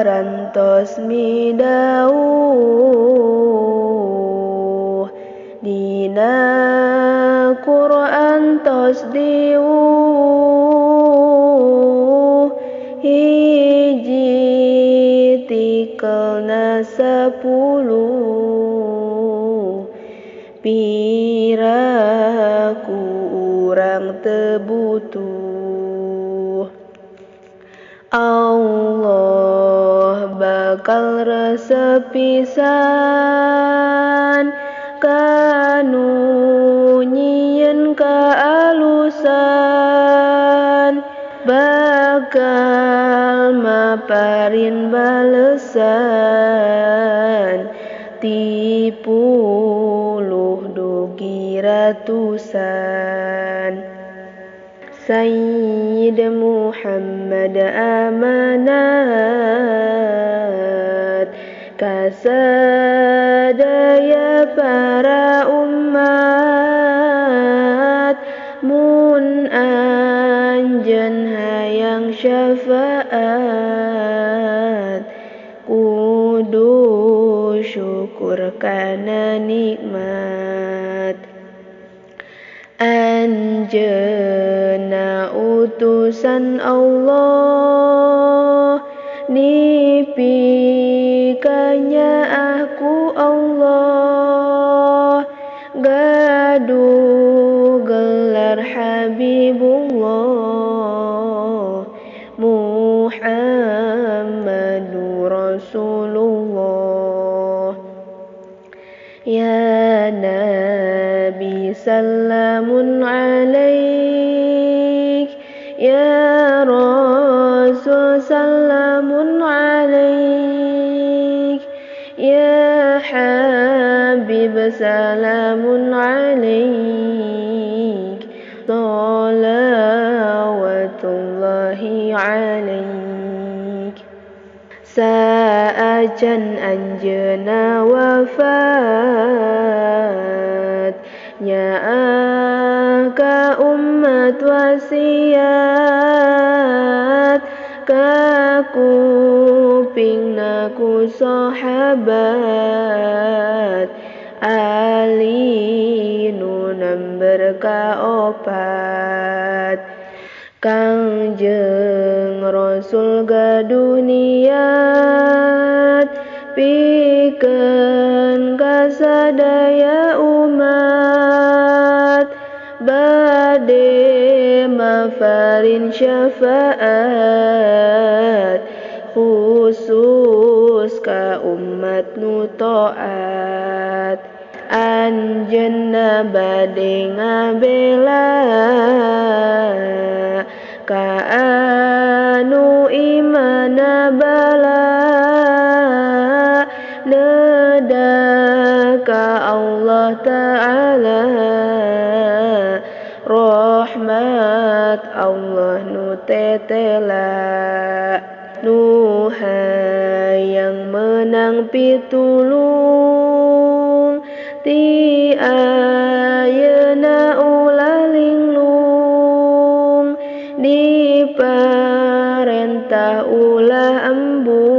parantos midauh dina Quran tos diuh hiji tikelna 10 piraku urang teu butuh Allah bakal resep pisan kanu nyieun kaalusan bakal maparin balesan 10 dugi ratusan Sayyid Muhammad amanat kasadaya para umat mun anjeun hayang syafaat kudu syukur kana nikmat anjeunna utusan Allah nipikanya aku Allah gaduh gelar Habibullah Muhammadur Rasulullah ya Nabi salamun alaik ya Rasul salamun alaik ya Habib salamun alaik salawatullahi alaik saajan anjeunna wafat nyaah ka umat wasiat ka kupingna ku sahabat ali nu nember ka 4 Kangjeng Rasul gaduh niat pikeun kasadaya umat bade mafarin syafaat khusus ka umat nu taat anjeunna bade ngabela ka anu imana bala nedah ka Allah Ta'ala rahmat Allah nu tetela nu hayang menang pitulung ti ayeuna ulah linglung diparentah ulah embung